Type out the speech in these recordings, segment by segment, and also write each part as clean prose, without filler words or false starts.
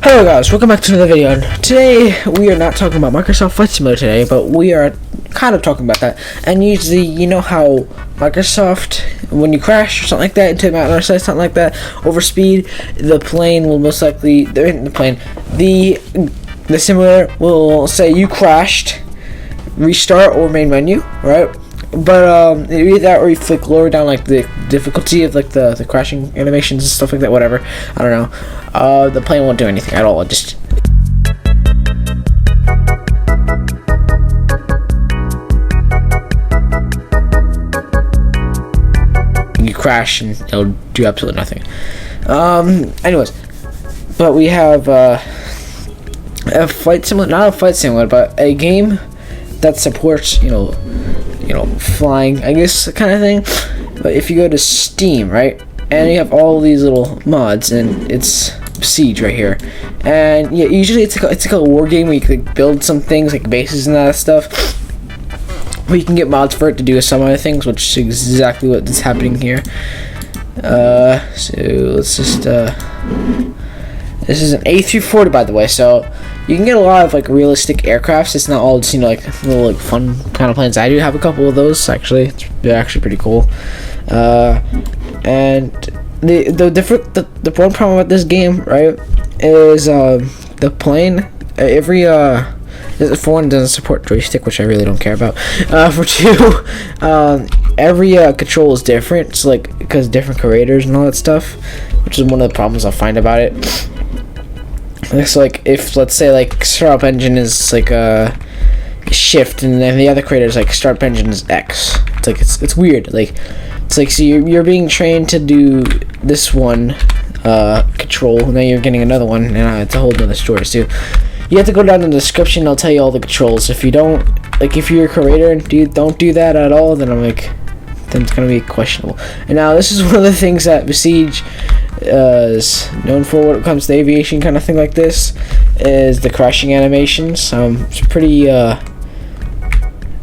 Hello guys, welcome back to another video, and today we are not talking about Microsoft Flight Simulator today, but we are kind of talking about that. And usually, you know how Microsoft, when you crash or something like that into a mountain or something like that, over speed, the plane will most likely, the simulator will say you crashed, restart or main menu, right? But either that or you flick lower down like the difficulty of like the crashing animations and stuff like that, whatever. I don't know. The plane won't do anything at all. It just you crash and it'll do absolutely nothing. Anyways, but we have a flight simulator, not a flight simulator, but a game that supports you know flying, I guess, kind of thing. But if you go to Steam, right, and you have all these little mods, and it's Siege right here, and yeah, usually it's like a war game where you can like, build some things like bases and that stuff, where you can get mods for it to do some other things, which is exactly what is happening here. So let's just this is an A340, by the way, so you can get a lot of like realistic aircrafts. It's not all just like little like fun kind of planes. I do have a couple of those actually. They're actually pretty cool. And the one problem with this game, right, is the plane. For one, doesn't support joystick, which I really don't care about. For two, every control is different. So like because different creators and all that stuff, which is one of the problems I find about it. It's like if let's say like startup engine is like a shift, and then the other creator is like startup engine is X. It's like it's weird. Like it's like so you're being trained to do this one control, and then you're getting another one, and it's a whole other story too. You have to go down in the description. I'll tell you all the controls. If you don't, like, if you're a creator and don't do that at all, then then it's gonna be questionable. And now this is one of the things that Besiege is known for when it comes to aviation kind of thing like this, is the crashing animations. It's pretty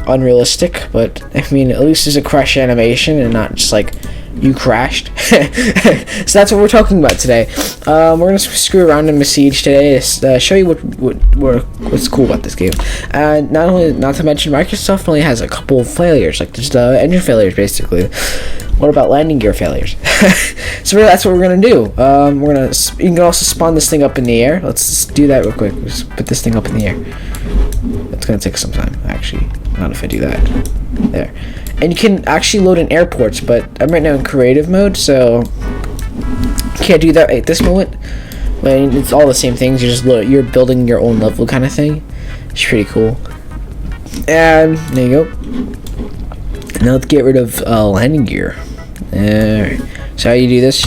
unrealistic, but I mean at least there's a crash animation and not just like you crashed. So that's what we're talking about today. We're gonna screw around in Besiege today to show you what's cool about this game. And not to mention, Microsoft only has a couple of failures, like just engine failures basically. What about landing gear failures? So that's what we're gonna do. You can also spawn this thing up in the air. Let's just do that real quick. Just put this thing up in the air. It's gonna take some time, actually. Not if I do that. There. And you can actually load in airports, but I'm right now in creative mode, so can't do that at this moment. But it's all the same things. You're building your own level kind of thing. It's pretty cool. And there you go. Now let's get rid of landing gear. So how you do this?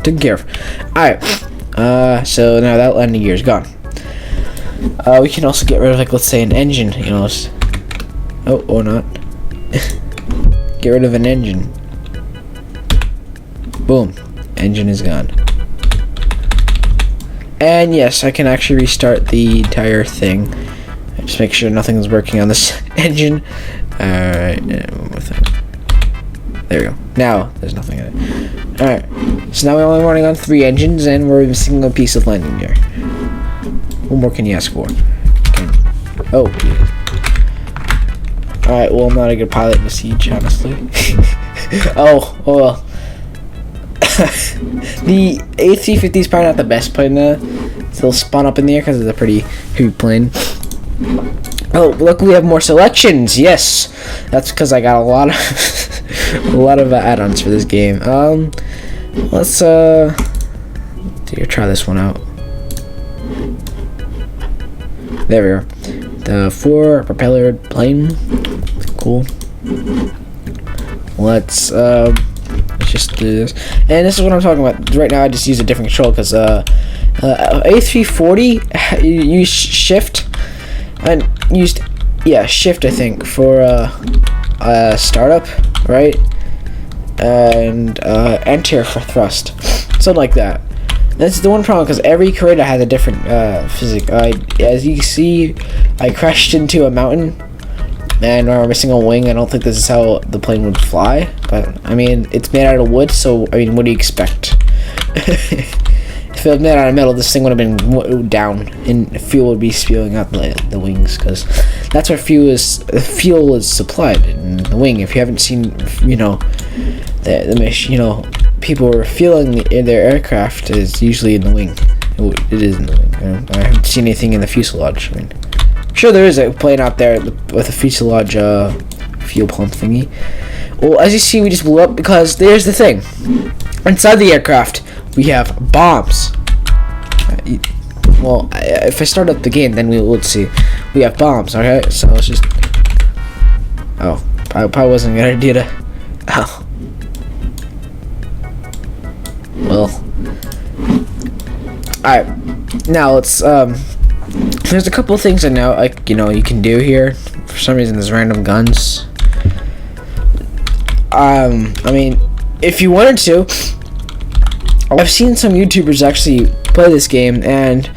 Took care of. Alright. So now that landing gear is gone. We can also get rid of, like, let's say an engine, or not. Get rid of an engine. Boom. Engine is gone. And yes, I can actually restart the entire thing. Just make sure nothing's working on this engine. Alright, one more thing. There we go. Now, there's nothing in it. Alright, so now we're only running on 3 engines, and we're missing a piece of landing gear. What more can you ask for? Oh. Alright, well, I'm not a good pilot in the Siege, honestly. Oh, well. The A350 is probably not the best plane to still spawn up in the air because it's a pretty heavy plane. Oh, look, we have more selections. Yes, that's because I got a lot of add-ons for this game. Let's try this one out. There we are. The 4 propeller plane. Cool. Let's just do this. And this is what I'm talking about. Right now I just use a different control because A340 used shift and used shift, I think, for startup, right? And enter for thrust. Something like that. That's the one problem, because every creator has a different physics. As you can see, I crashed into a mountain, and we're missing a wing. I don't think this is how the plane would fly, but I mean, it's made out of wood, so I mean, what do you expect? If it was made out of metal, this thing would have been down, and fuel would be spewing out the wings, because that's where fuel is supplied in the wing. If you haven't seen, you know, people refueling their aircraft is usually in the wing. It is in the wing. I haven't seen anything in the fuselage. I mean, I'm sure there is a plane out there with a fuselage fuel pump thingy. Well, as you see, we just blew up because there's the thing. Inside the aircraft, we have bombs. Well, if I start up the game, then we will see. We have bombs, okay? So let's just... Oh, probably wasn't a good idea to... Oh. Well. Alright. Now, let's, there's a couple things I know, like, you know, you can do here. For some reason, there's random guns. I mean, if you wanted to... I've seen some YouTubers actually play this game, and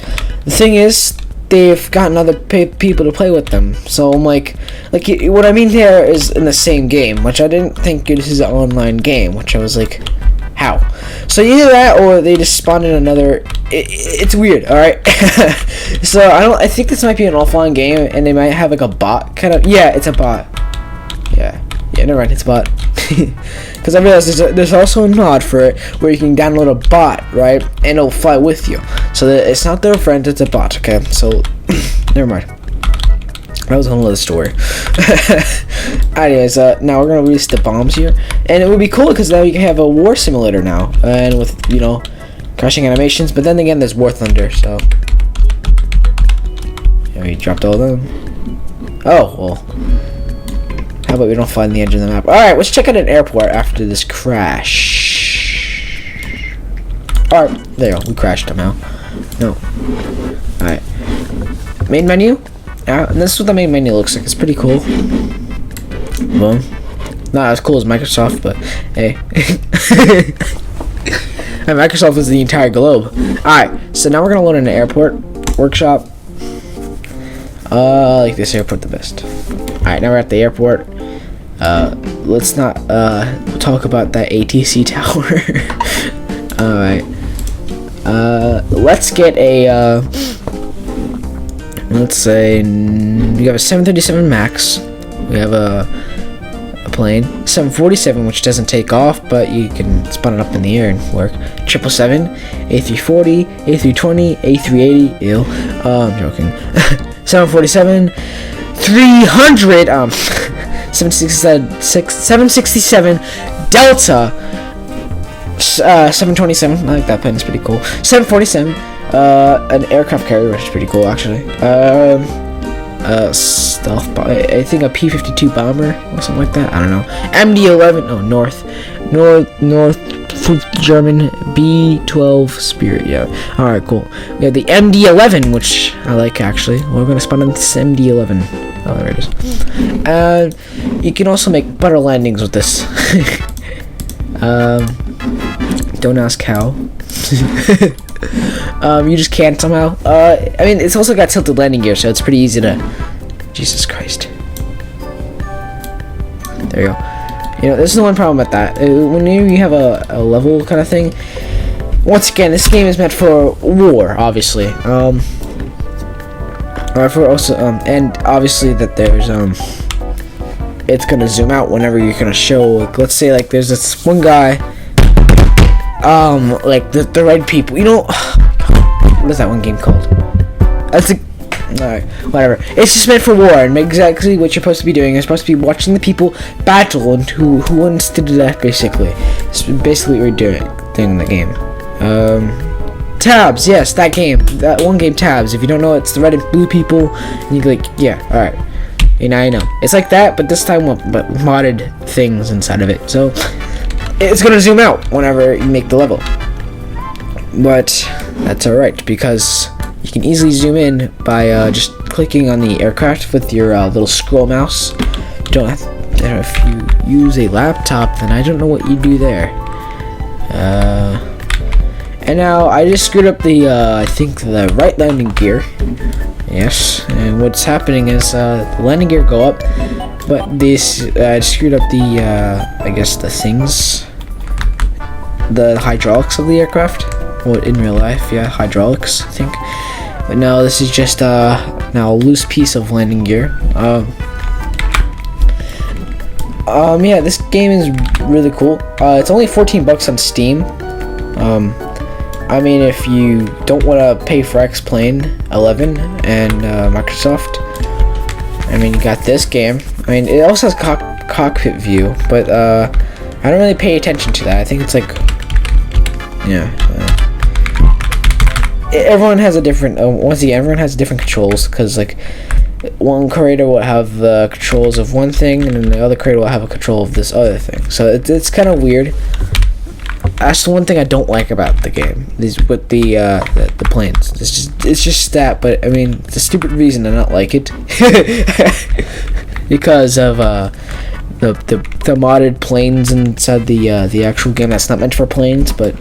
the thing is, they've gotten other people to play with them. So I'm like what I mean here is in the same game, which I didn't think this is an online game, which I was like, how? So either that, or they just spawned in another. It's weird, all right. So I think this might be an offline game, and they might have like a bot kind of. Yeah, it's a bot. Yeah, never mind, it's a bot. Because I realized there's also a mod for it where you can download a bot, right, and it'll fly with you. So that it's not their friend, it's a bot. Okay, so never mind. That was a whole other story. Anyways, now we're gonna release the bombs here, and it would be cool because now you can have a war simulator now, and with, you know, crashing animations. But then again, there's War Thunder, so yeah, we dropped all of them. Oh well. How about we don't find the edge of the map? Alright, let's check out an airport after this crash. Alright, there you go. We crashed somehow. No. Alright. Main menu. And this is what the main menu looks like. It's pretty cool. Boom. Not as cool as Microsoft, but hey. And Microsoft is the entire globe. Alright, so now we're going to load in an airport. Workshop. I like this airport the best. Alright, now we're at the airport. Let's not talk about that ATC tower. Alright. Let's get a let's say we have a 737 Max. We have a plane 747, which doesn't take off, but you can spawn it up in the air and work. 777, A340, A320, A380. Ew. I'm joking. 747, 300, 767 Delta, 727. I like that plane, it's pretty cool. 747, an aircraft carrier, which is pretty cool actually. Stealth, I think a P-52 bomber or something like that. I don't know. MD-11. Oh, North German B-12 Spirit. Yeah. All right, cool. We have the MD-11, which I like actually. We're gonna spawn on this MD-11. Oh, there it is. You can also make butter landings with this. Don't ask how. You just can't somehow. I mean, it's also got tilted landing gear, so it's pretty easy to. Jesus Christ. There you go. You know, this is the one problem with that. When you have a level kind of thing, once again, this game is meant for war, obviously. For also, and obviously that there's it's gonna zoom out whenever you're gonna show. Like, let's say like there's this one guy, like the red people. You know, what is that one game called? That's a. Alright, whatever. It's just meant for war, and exactly what you're supposed to be doing. You're supposed to be watching the people battle, and who wants to do that, basically. It's basically what you're doing in the game. Tabs, yes, that game. That one game, Tabs. If you don't know, it's the red and blue people, and you click, yeah, alright. And I know. It's like that, but this time with modded things inside of it. So, it's gonna zoom out whenever you make the level. But, that's alright, because you can easily zoom in by just clicking on the aircraft with your little scroll mouse. You don't have to, if you use a laptop, then I don't know what you do there. And now I just screwed up the I think the right landing gear. Yes, and what's happening is the landing gear go up, but this I screwed up the I guess the things. the hydraulics of the aircraft. Well, in real life, yeah, hydraulics, I think. But no, this is just now a loose piece of landing gear. Yeah, this game is really cool. It's only 14 bucks on Steam. I mean, if you don't want to pay for X-Plane 11 and Microsoft, I mean, you got this game. I mean, it also has cockpit view, but I don't really pay attention to that. I think it's like, yeah. Everyone has a different. Once again, everyone has different controls, because like one creator will have the controls of one thing, and then the other creator will have a control of this other thing. So it's kind of weird. That's the one thing I don't like about the game. Is with the planes. It's just that. But I mean, it's a stupid reason to not like it. Because of the modded planes inside the actual game. That's not meant for planes, but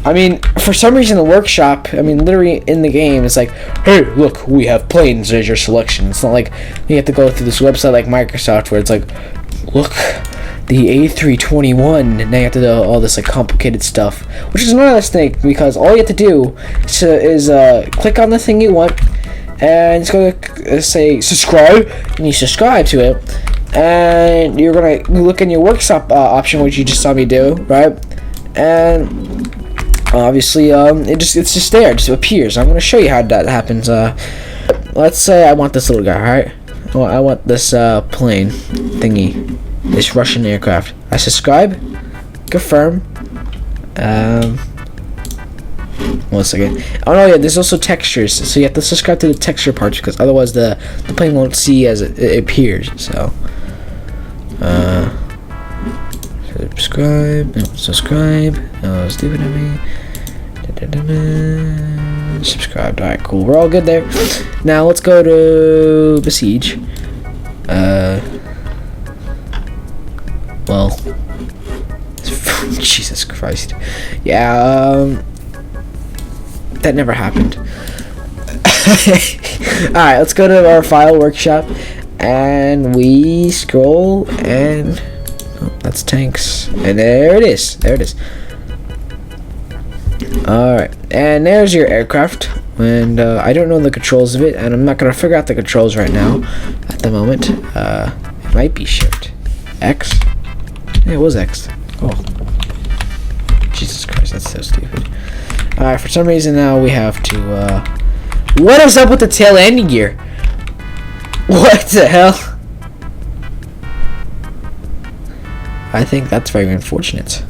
I mean, for some reason, the workshop, I mean, literally in the game, it's like, hey, look, we have planes as your selection. It's not like you have to go through this website like Microsoft where it's like, look, the A321, and now you have to do all this like complicated stuff, which is another thing, because all you have to do is click on the thing you want, and it's going to say subscribe, and you subscribe to it, and you're going to look in your workshop option, which you just saw me do, right? And obviously, it's just there, it just appears. I'm gonna show you how that happens. Let's say I want this little guy, alright? Well, I want this plane thingy, this Russian aircraft. I subscribe, confirm. 1 second. Oh no, yeah, there's also textures, so you have to subscribe to the texture parts, because otherwise the plane won't see as it appears. So, subscribe. Oh, stupid of me. Subscribed. Alright, cool. We're all good there. Now let's go to Besiege. Well, Jesus Christ. Yeah. That never happened. Alright, let's go to our file workshop, and we scroll, and that's tanks, and there it is. Alright, and there's your aircraft, and I don't know the controls of it, and I'm not gonna figure out the controls right now at the moment. It might be shift X. Yeah, it was X. Oh, Jesus Christ, that's so stupid. Alright, for some reason now we have to what is up with the tail ending gear? What the hell? I think that's very unfortunate.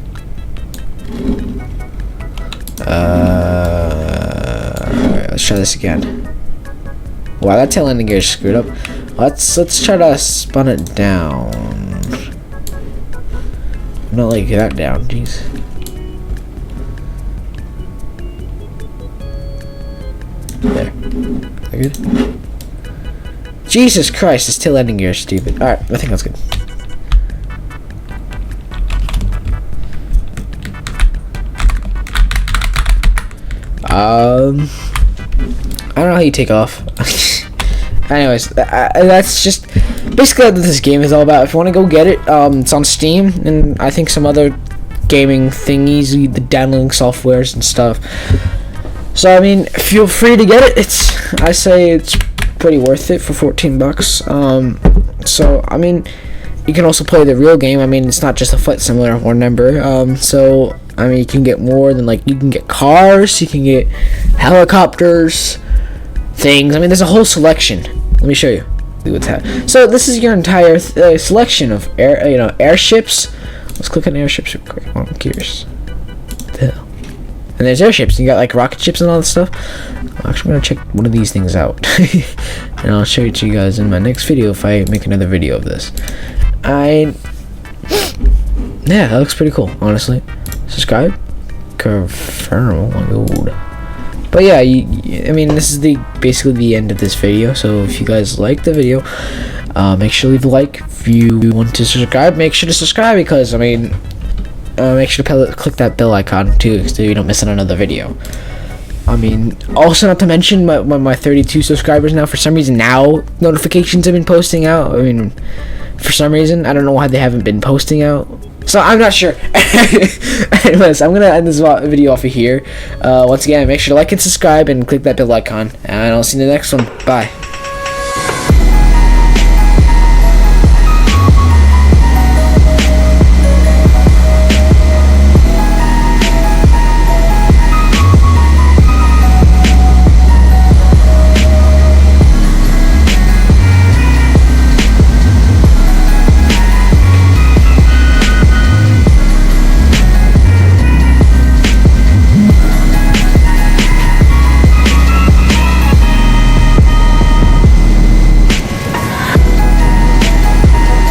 Alright, let's try this again. Wow, that tail ending gear is screwed up. Let's try to spun it down. Not like that down, jeez. There. Is that good? Jesus Christ, this tail ending gear is stupid. Alright, I think that's good. I don't know how you take off. Anyways, that's just basically what this game is all about. If you want to go get it, it's on Steam, and I think some other gaming thingies, the downloading softwares and stuff. So I mean, feel free to get it. I say it's pretty worth it for 14 bucks. So I mean, you can also play the real game. I mean, it's not just a flight simulator or number. So I mean, you can get more than, like, you can get cars, you can get helicopters, things. I mean, there's a whole selection. Let me show you. So this is your entire selection of airships. Let's click on airships real quick. Oh, I'm curious. What the hell? And there's airships. You got like rocket ships and all that stuff. I'm actually gonna check one of these things out, and I'll show it to you guys in my next video if I make another video of this. Yeah, that looks pretty cool, honestly. Subscribe, confirm. Oh my god. But yeah, I mean, this is basically the end of this video. So if you guys like the video, make sure to leave a like. If you want to subscribe, make sure to subscribe, because I mean, make sure to click that bell icon too, so you don't miss on another video. I mean, also not to mention my 32 subscribers now. For some reason now notifications have been posting out. I mean, for some reason I don't know why they haven't been posting out. So I'm not sure. Anyways, I'm gonna end this video off of here. Once again, make sure to like and subscribe and click that bell icon. And I'll see you in the next one. Bye.